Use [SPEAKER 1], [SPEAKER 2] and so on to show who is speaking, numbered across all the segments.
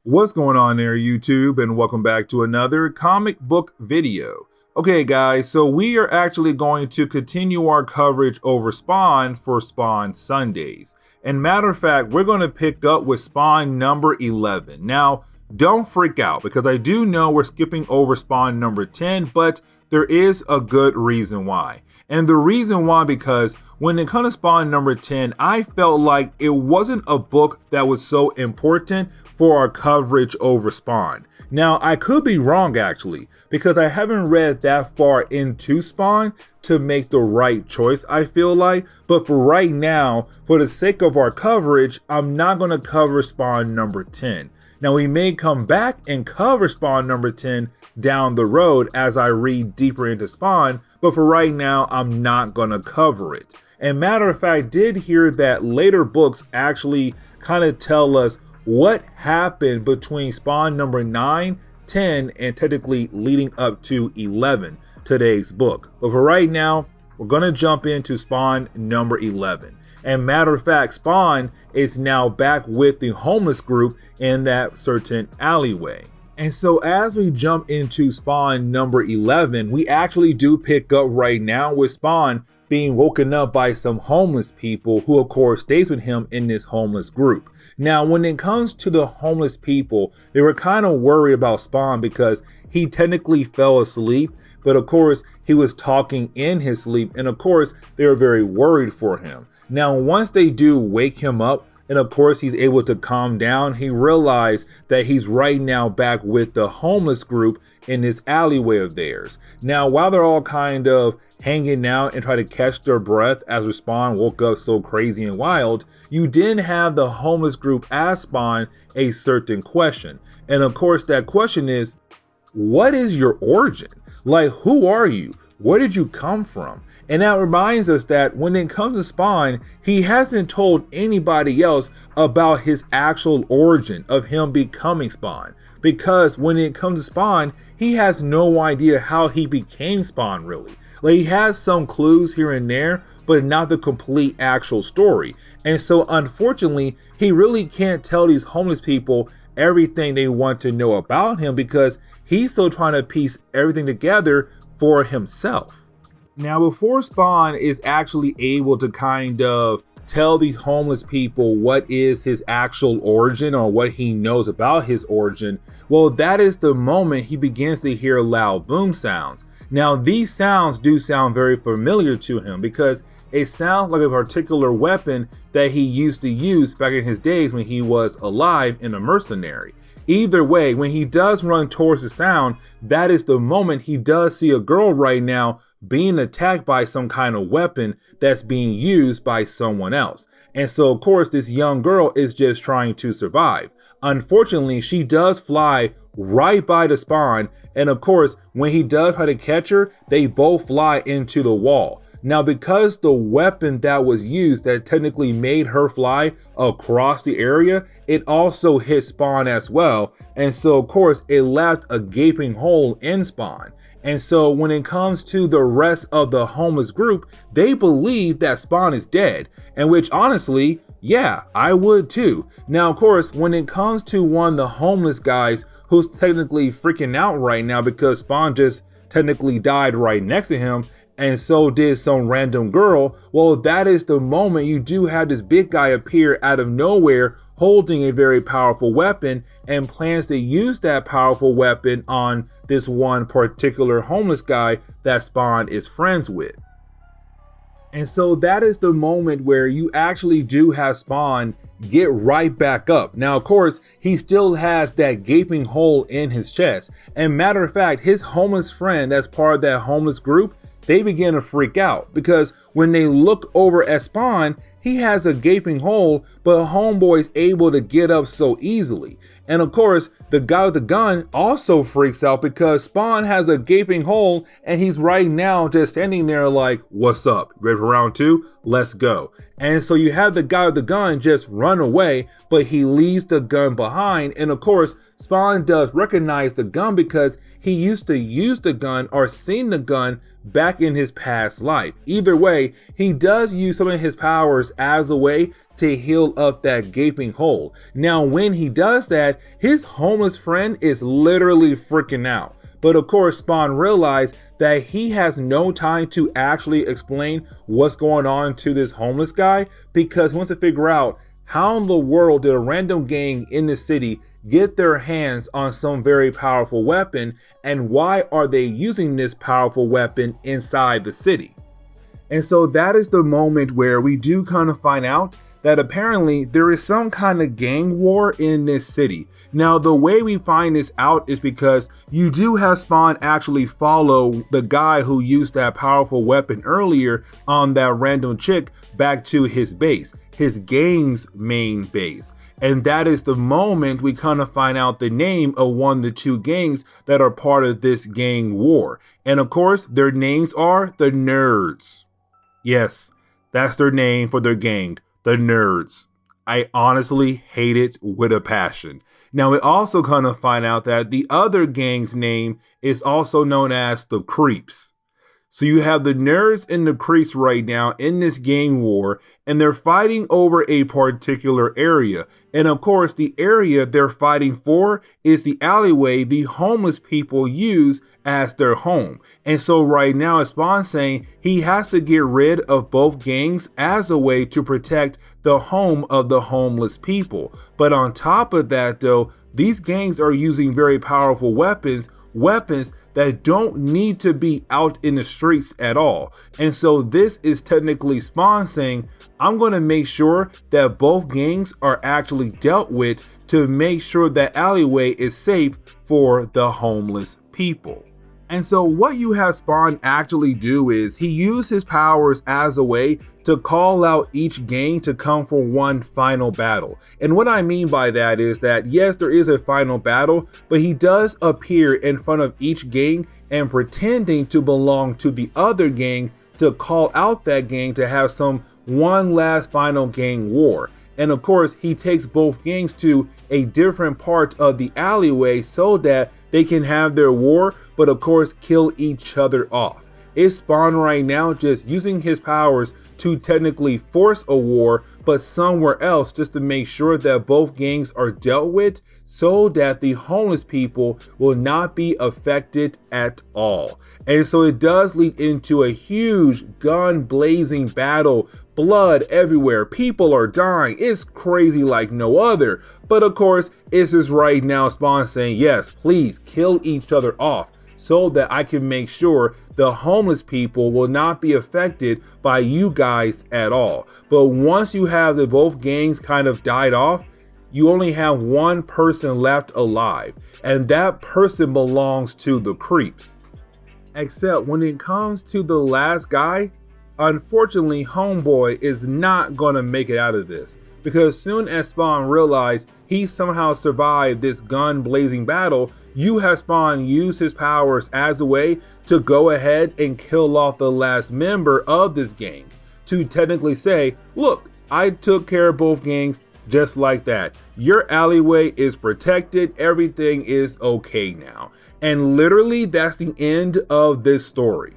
[SPEAKER 1] What's going on there, YouTube, and welcome back to another comic book video. Okay, guys, so we are actually going to continue our coverage over Spawn for Spawn Sundays. And matter of fact, we're going to pick up with Spawn number 11. Now, don't freak out, because I do know we're skipping over Spawn number 10, but there is a good reason why. And the reason why, because when it comes to Spawn number 10, I felt like it wasn't a book that was so important for our coverage over Spawn. Now, I could be wrong actually, because I haven't read that far into Spawn to make the right choice, I feel like. But for right now, for the sake of our coverage, I'm not going to cover Spawn number 10. Now, we may come back and cover Spawn number 10 down the road as I read deeper into Spawn, but for right now, I'm not going to cover it. And matter of fact, I did hear that later books actually kind of tell us what happened between Spawn number 9, 10, and technically leading up to 11, today's book. But for right now, we're going to jump into Spawn number 11. And matter of fact, Spawn is now back with the homeless group in that certain alleyway. And so as we jump into Spawn number 11, we actually do pick up right now with Spawn being woken up by some homeless people who of course stays with him in this homeless group. Now, when it comes to the homeless people, they were kind of worried about Spawn because he technically fell asleep, but of course he was talking in his sleep, and of course they were very worried for him. Now, once they do wake him up, and of course he's able to calm down, he realized that he's right now back with the homeless group in this alleyway of theirs. Now, while they're all kind of hanging out and try to catch their breath as Spawn woke up so crazy and wild, you did have the homeless group ask Spawn a certain question. And of course that question is, what is your origin? Like, who are you? Where did you come from? And that reminds us that when it comes to Spawn, he hasn't told anybody else about his actual origin of him becoming Spawn. Because when it comes to Spawn, he has no idea how he became Spawn really. Like, he has some clues here and there, but not the complete actual story. And so unfortunately, he really can't tell these homeless people everything they want to know about him because he's still trying to piece everything together for himself. Now, before Spawn is actually able to kind of tell the homeless people what is his actual origin or what he knows about his origin, well, that is the moment he begins to hear loud boom sounds. Now, these sounds do sound very familiar to him because it sounds like a particular weapon that he used to use back in his days when he was alive and a mercenary. Either way, when he does run towards the sound, that is the moment he does see a girl right now being attacked by some kind of weapon that's being used by someone else. And so of course this young girl is just trying to survive. Unfortunately, she does fly right by the Spawn, and of course when he does try to catch her, they both fly into the wall. Now, because the weapon that was used that technically made her fly across the area, it also hit Spawn as well. And so of course it left a gaping hole in Spawn. And so when it comes to the rest of the homeless group, they believe that Spawn is dead, and which honestly, yeah, I would too. Now, of course, when it comes to one of the homeless guys who's technically freaking out right now because Spawn just technically died right next to him, and so did some random girl, well, that is the moment you do have this big guy appear out of nowhere holding a very powerful weapon and plans to use that powerful weapon on this one particular homeless guy that Spawn is friends with. And so that is the moment where you actually do have Spawn get right back up. Now, of course, he still has that gaping hole in his chest. And matter of fact, his homeless friend that's part of that homeless group, they begin to freak out because when they look over at Spawn, he has a gaping hole, but homeboy's able to get up so easily. And of course, the guy with the gun also freaks out because Spawn has a gaping hole and he's right now just standing there like, what's up? Ready for round two? Let's go. And so you have the guy with the gun just run away, but he leaves the gun behind. And of course, Spawn does recognize the gun because he used to use the gun or seen the gun back in his past life. Either way, he does use some of his powers as a way to heal up that gaping hole. Now, when he does that, his homeless friend is literally freaking out. But of course, Spawn realized that he has no time to actually explain what's going on to this homeless guy, because he wants to figure out how in the world did a random gang in the city get their hands on some very powerful weapon, and why are they using this powerful weapon inside the city. And so that is the moment where we do kind of find out that apparently there is some kind of gang war in this city. Now, the way we find this out is because you do have Spawn actually follow the guy who used that powerful weapon earlier on that random chick back to his base, his gang's main base. And that is the moment we kind of find out the name of one of the two gangs that are part of this gang war. And of course, their names are the Nerds. Yes, that's their name for their gang, the Nerds. I honestly hate it with a passion. Now, we also kind of find out that the other gang's name is also known as the Creeps. So you have the Nerds and the Creeps right now in this gang war, and they're fighting over a particular area. And of course, the area they're fighting for is the alleyway the homeless people use as their home. And so right now, Spawn's saying he has to get rid of both gangs as a way to protect the home of the homeless people. But on top of that though, these gangs are using very powerful weapons that don't need to be out in the streets at all. And so this is technically Spawn saying, I'm going to make sure that both gangs are actually dealt with to make sure that alleyway is safe for the homeless people. And so what you have Spawn actually do is he used his powers as a way to call out each gang to come for one final battle. And what I mean by that is that yes, there is a final battle, but he does appear in front of each gang and pretending to belong to the other gang to call out that gang to have some one last final gang war. And of course, he takes both gangs to a different part of the alleyway so that they can have their war, but of course kill each other off. It's Spawn right now just using his powers to technically force a war, but somewhere else, just to make sure that both gangs are dealt with so that the homeless people will not be affected at all. And so it does lead into a huge gun blazing battle, blood everywhere, people are dying, it's crazy like no other. But of course, it's just right now Spawn saying, yes, please kill each other off, so that I can make sure the homeless people will not be affected by you guys at all. But once you have the both gangs kind of died off, you only have one person left alive, and that person belongs to the Creeps. Except when it comes to the last guy, unfortunately Homeboy is not gonna make it out of this, because soon as Spawn realized he somehow survived this gun blazing battle, you have Spawn use his powers as a way to go ahead and kill off the last member of this gang, to technically say, look, I took care of both gangs just like that. Your alleyway is protected, everything is okay now. And literally that's the end of this story.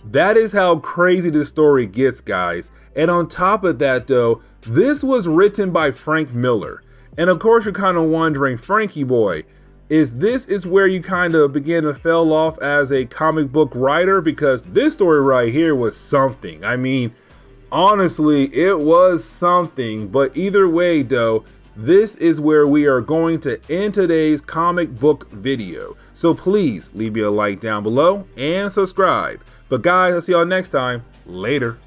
[SPEAKER 1] That is how crazy this story gets, guys. And on top of that though, this was written by Frank Miller. And of course you're kind of wondering, Frankie boy, is where you kind of begin to fell off as a comic book writer? Because this story right here was something. I mean, honestly, it was something. But either way though, this is where we are going to end today's comic book video. So please leave me a like down below and subscribe. But guys, I'll see y'all next time. Later.